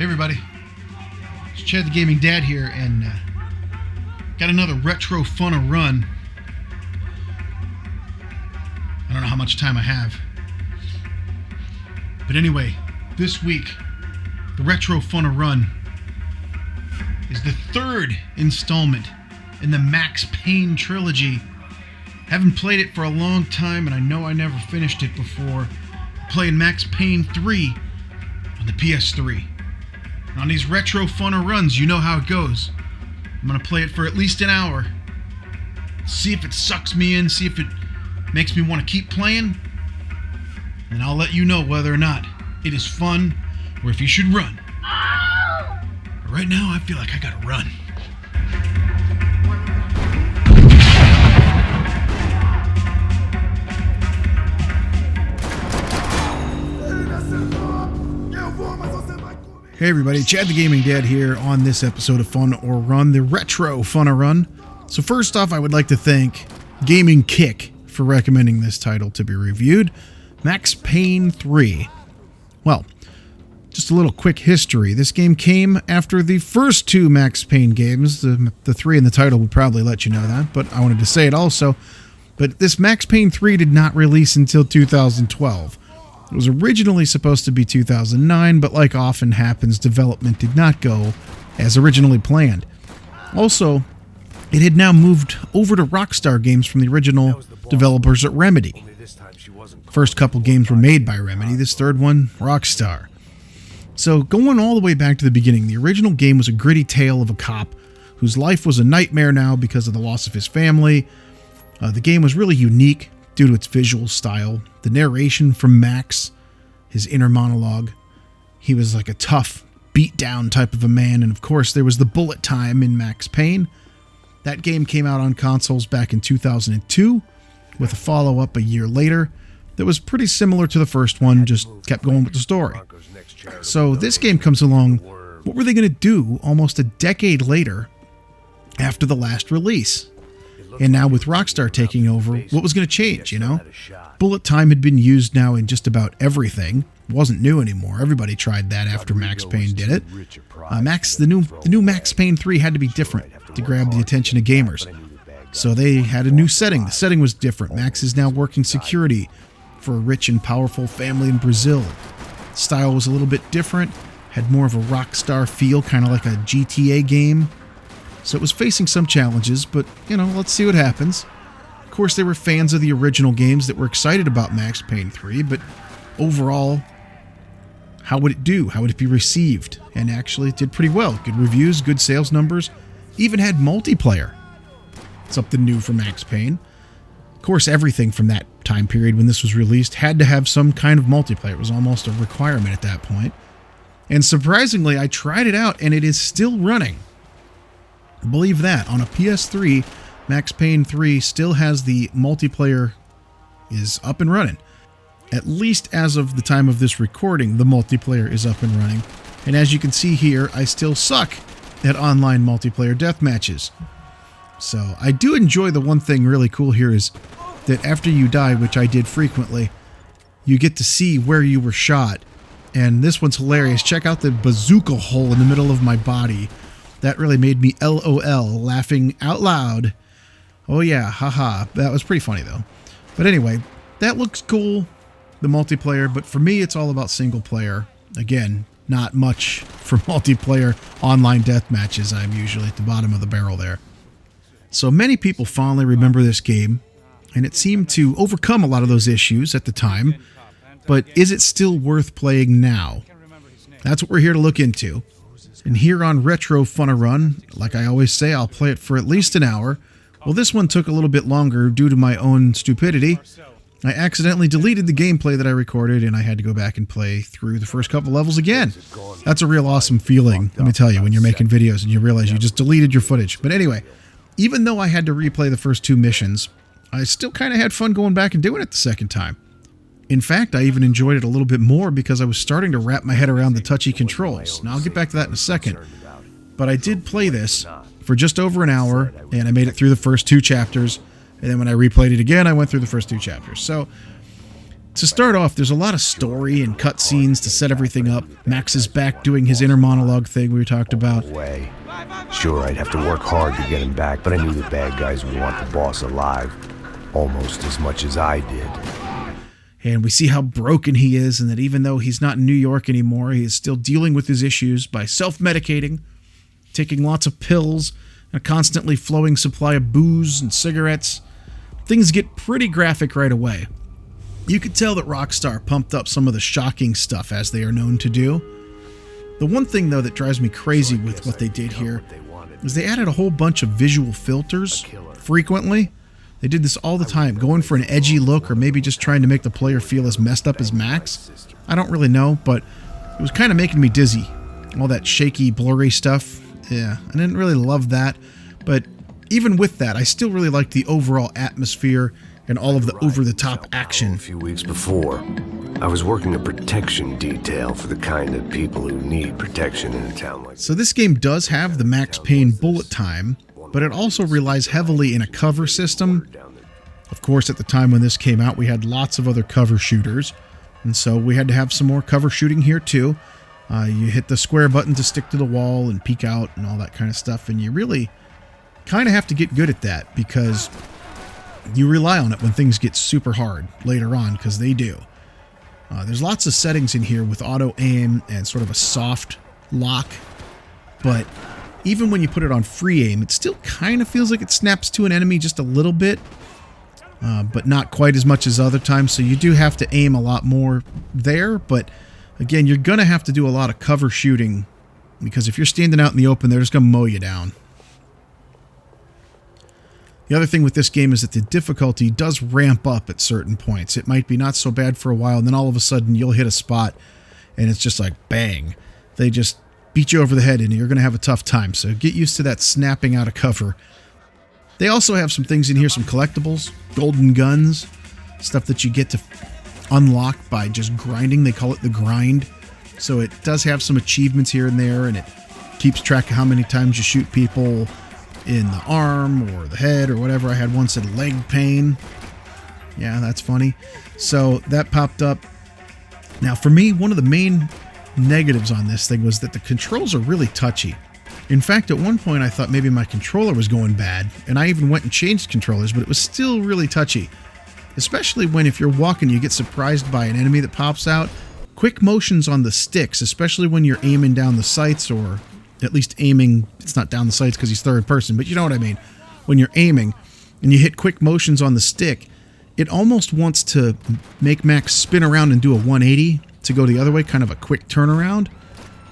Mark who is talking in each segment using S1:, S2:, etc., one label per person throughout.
S1: everybody, it's Chad the Gaming Dad here, and got another retro fun run. I don't know how much time I have, but anyway, this week the retro fun run is the third installment in the Max Payne trilogy. Haven't played it for a long time, and I know I never finished it before. Playing Max Payne 3 on the PS3. And on these retro fun runs, you know how it goes. I'm going to play it for at least an hour. See if it sucks me in, see if it makes me want to keep playing. And I'll let you know whether or not it is fun or if you should run. But right now, I feel like I gotta run. Hey everybody, Chad the Gaming Dad here on this episode of Fun or Run, the retro Fun or Run. So first off, I would like to thank Gaming Kick for recommending this title to be reviewed, Max Payne 3. Well, just a little quick history. This game came after the first two Max Payne games. The 3 in the title would probably let you know that, but I wanted to say it also. But this Max Payne 3 did not release until 2012. It was originally supposed to be 2009, but like often happens, development did not go as originally planned. Also, it had now moved over to Rockstar Games from the original developers at Remedy. First couple games were made by Remedy, this third one, Rockstar. So going all the way back to the beginning, the original game was a gritty tale of a cop whose life was a nightmare now because of the loss of his family. The game was really unique due to its visual style, the narration from Max, his inner monologue. He was like a tough, beat-down type of a man, and of course there was the bullet time in Max Payne. That game came out on consoles back in 2002, with a follow-up a year later that was pretty similar to the first one, just kept going with the story. So this game comes along, what were they going to do almost a decade later after the last release? And now with Rockstar taking over, what was going to change, you know? Bullet time had been used now in just about everything. It wasn't new anymore. Everybody tried that after Max Payne did it. The new Max Payne 3 had to be different to grab the attention of gamers. So they had a new setting. The setting was different. Max is now working security for a rich and powerful family in Brazil. The style was a little bit different, had more of a Rockstar feel, kind of like a GTA game. So it was facing some challenges, but, you know, let's see what happens. Of course, they were fans of the original games that were excited about Max Payne 3, but overall, how would it do? How would it be received? And actually, it did pretty well. Good reviews, good sales numbers, even had multiplayer. Something new for Max Payne. Of course, everything from that time period when this was released had to have some kind of multiplayer. It was almost a requirement at that point. And surprisingly, I tried it out, and it is still running. Believe that. On a PS3, Max Payne 3 still has the multiplayer is up and running. At least as of the time of this recording, the multiplayer is up and running. And as you can see here, I still suck at online multiplayer deathmatches. So I do enjoy the one thing really cool here is that after you die, which I did frequently, you get to see where you were shot. And this one's hilarious. Check out the bazooka hole in the middle of my body. That really made me LOL, laughing out loud. Oh yeah, haha. That was pretty funny though. But anyway, that looks cool, the multiplayer, but for me it's all about single player. Again, not much for multiplayer online death matches. I'm usually at the bottom of the barrel there. So many people fondly remember this game, and it seemed to overcome a lot of those issues at the time, but is it still worth playing now? That's what we're here to look into. And here on Retro Fun Run, like I always say, I'll play it for at least an hour. Well, this one took a little bit longer due to my own stupidity. I accidentally deleted the gameplay that I recorded, and I had to go back and play through the first couple levels again. That's a real awesome feeling, let me tell you, when you're making videos and you realize you just deleted your footage. But anyway, even though I had to replay the first two missions, I still kind of had fun going back and doing it the second time. In fact, I even enjoyed it a little bit more because I was starting to wrap my head around the touchy controls. Now, I'll get back to that in a second. But I did play this for just over an hour, and I made it through the first two chapters. And then when I replayed it again, I went through the first two chapters. So, To start off, there's a lot of story and cutscenes to set everything up. Max is back doing his inner monologue thing we talked about.
S2: Way. Sure, I'd have to work hard to get him back, but I knew the bad guys would want the boss alive almost as much as I did.
S1: And we see how broken he is, and that even though he's not in New York anymore, he is still dealing with his issues by self-medicating, taking lots of pills, and a constantly flowing supply of booze and cigarettes. Things get pretty graphic right away. You could tell that Rockstar pumped up some of the shocking stuff, as they are known to do. The one thing, though, that drives me crazy with what they did here is they added a whole bunch of visual filters frequently. They did this all the time, going for an edgy look or maybe just trying to make the player feel as messed up as Max. I don't really know, but it was kind of making me dizzy. All that shaky, blurry stuff. Yeah, I didn't really love that. But even with that, I still really liked the overall atmosphere and all of the over-the-top action.
S2: A few weeks before, I was working a protection detail for the kind of people who need protection in a town like
S1: So this game does have the Max Payne bullet time, but it also relies heavily in a cover system. Of course, at the time when this came out, we had lots of other cover shooters, and so we had to have some more cover shooting here too. You hit the square button to stick to the wall and peek out and all that kind of stuff, and you really kind of have to get good at that because you rely on it when things get super hard later on, because they do. There's lots of settings in here with auto aim and sort of a soft lock, but even when you put it on free aim, it still kind of feels like it snaps to an enemy just a little bit, but not quite as much as other times, so you do have to aim a lot more there. But again, you're going to have to do a lot of cover shooting, because if you're standing out in the open, they're just going to mow you down. The other thing with this game is that the difficulty does ramp up at certain points. It might be not so bad for a while, and then all of a sudden you'll hit a spot, and it's just like, bang. They just beat you over the head, and you're going to have a tough time. So get used to that snapping out of cover. They also have some things in here, some collectibles, golden guns, stuff that you get to unlock by just grinding. They call it the grind. So it does have some achievements here and there, and it keeps track of how many times you shoot people in the arm or the head or whatever. I had one said leg pain. Yeah, that's funny. So that popped up. Now for me, one of the main negatives on this thing was that the controls are really touchy. In fact, at one point I thought maybe my controller was going bad, and I even went and changed controllers, but it was still really touchy. Especially when, if you're walking, you get surprised by an enemy that pops out. Quick motions on the sticks, especially when you're aiming down the sights, or at least aiming, it's not down the sights because he's third person, but you know what I mean. When you're aiming and you hit quick motions on the stick, it almost wants to make Max spin around and do a 180 to go the other way, kind of a quick turnaround.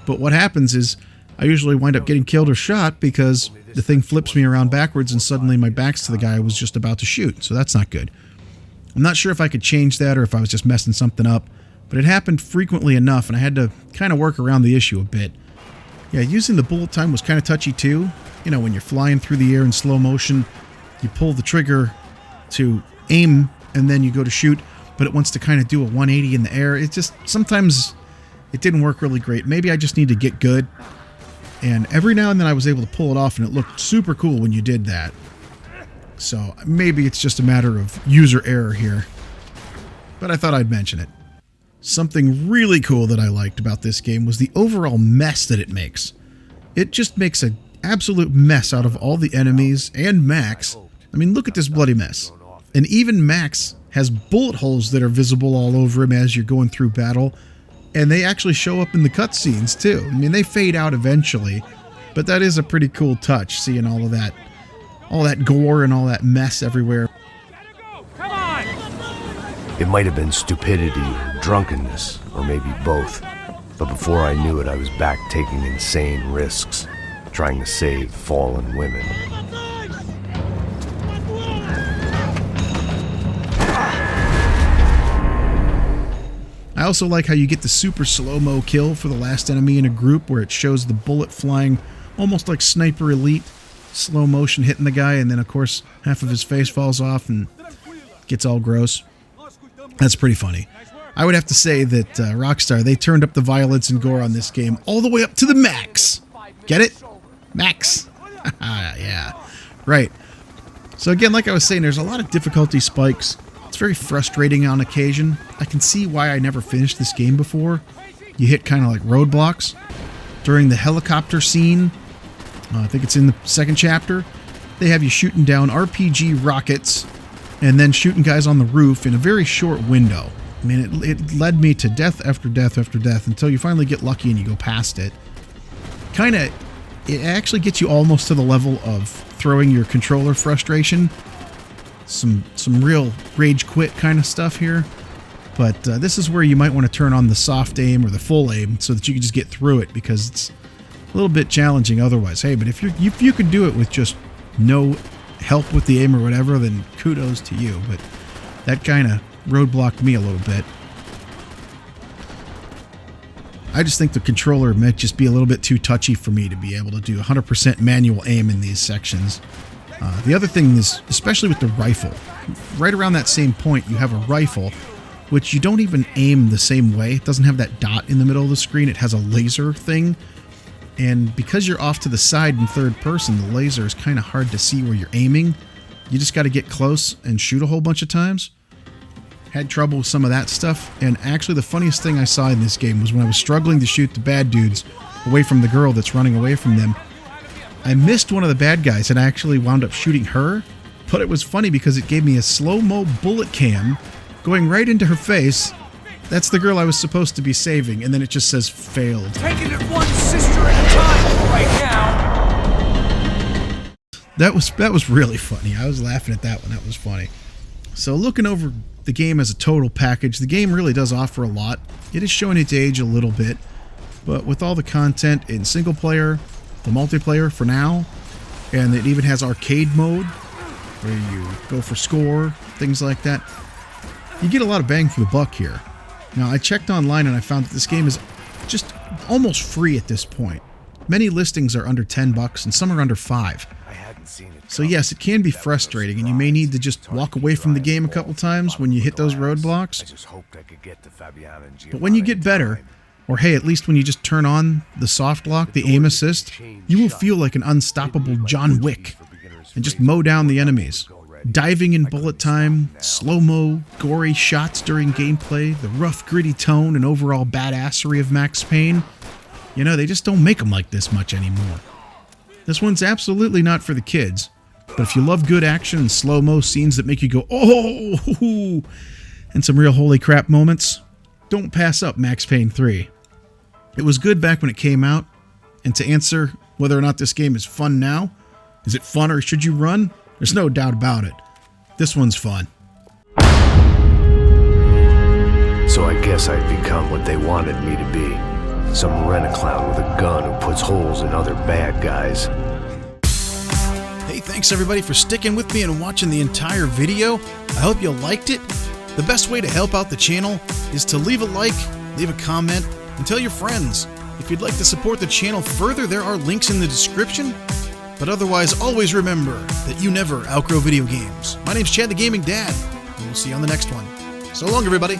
S1: But what happens is I usually wind up getting killed or shot because the thing flips me around backwards and suddenly my back's to the guy I was just about to shoot. So that's not good. I'm not sure if I could change that or if I was just messing something up, but it happened frequently enough and I had to kind of work around the issue a bit. Yeah, using the bullet time was kind of touchy too. You know, when you're flying through the air in slow motion, you pull the trigger to aim and then you go to shoot, but it wants to kind of do a 180 in the air. It just, sometimes it didn't work really great. Maybe I just need to get good. And every now and then I was able to pull it off, and it looked super cool when you did that. So maybe it's just a matter of user error here. But I thought I'd mention it. Something really cool that I liked about this game was the overall mess that it makes. It just makes an absolute mess out of all the enemies and Max. I mean, look at this bloody mess. And even Max has bullet holes that are visible all over him as you're going through battle. And they actually show up in the cutscenes too. I mean, they fade out eventually, but that is a pretty cool touch, seeing all that gore and all that mess everywhere.
S2: It might have been stupidity or drunkenness, or maybe both. But before I knew it, I was back taking insane risks, trying to save fallen women.
S1: I also like how you get the super slow-mo kill for the last enemy in a group, where it shows the bullet flying almost like Sniper Elite, slow motion hitting the guy, and then of course half of his face falls off and gets all gross. That's pretty funny. I would have to say that Rockstar, they turned up the violence and gore on this game all the way up to the max. Get it? Max. Yeah, right. So again, like I was saying, there's a lot of difficulty spikes. It's very frustrating on occasion. I can see why I never finished this game before. You hit kind of like roadblocks. During the helicopter scene, I think it's in the second chapter, they have you shooting down RPG rockets and then shooting guys on the roof in a very short window. I mean, it led me to death after death after death until you finally get lucky and you go past it. It actually gets you almost to the level of throwing your controller frustration. Some real rage quit kind of stuff here. But this is where you might want to turn on the soft aim or the full aim so that you can just get through it, because it's a little bit challenging otherwise. Hey, but if you can do it with just no help with the aim or whatever, then kudos to you. But that kind of roadblocked me a little bit. I just think the controller might just be a little bit too touchy for me to be able to do 100% manual aim in these sections. The other thing is, especially with the rifle, right around that same point you have a rifle, which you don't even aim the same way. It doesn't have that dot in the middle of the screen. It has a laser thing. And because you're off to the side in third person, the laser is kind of hard to see where you're aiming. You just got to get close and shoot a whole bunch of times. Had trouble with some of that stuff. And actually the funniest thing I saw in this game was when I was struggling to shoot the bad dudes away from the girl that's running away from them. I missed one of the bad guys and I actually wound up shooting her. But it was funny because it gave me a slow-mo bullet cam going right into her face. That's the girl I was supposed to be saving, and then it just says failed.
S3: Taking it one sister at a time right now.
S1: That was really funny. I was laughing at that one. That was funny. So looking over the game as a total package, the game really does offer a lot. It is showing its age a little bit, but with all the content in single player, the multiplayer for now, and it even has arcade mode where you go for score, things like that. You get a lot of bang for the buck here. Now, I checked online and I found that this game is just almost free at this point. Many listings are under $10 and some are under $5. So yes, it can be frustrating and you may need to just walk away from the game a couple times when you hit those roadblocks. But when you get better, or hey, at least when you just turn on the soft lock, the aim assist, you will feel like an unstoppable John Wick and just mow down the enemies. Diving in bullet time, slow-mo, gory shots during gameplay, the rough, gritty tone and overall badassery of Max Payne. You know, they just don't make them like this much anymore. This one's absolutely not for the kids, but if you love good action and slow-mo scenes that make you go, oh, and some real holy crap moments, don't pass up Max Payne 3. It was good back when it came out, and to answer whether or not this game is fun now, is it fun or should you run? There's no doubt about it. This one's fun.
S2: So I guess I'd become what they wanted me to be. Some rent-a-clown with a gun who puts holes in other bad guys.
S1: Hey, thanks everybody for sticking with me and watching the entire video. I hope you liked it. The best way to help out the channel is to leave a like, leave a comment, and tell your friends. If you'd like to support the channel further, there are links in the description. But otherwise, always remember that you never outgrow video games. My name's Chad the Gaming Dad, and we'll see you on the next one. So long, everybody.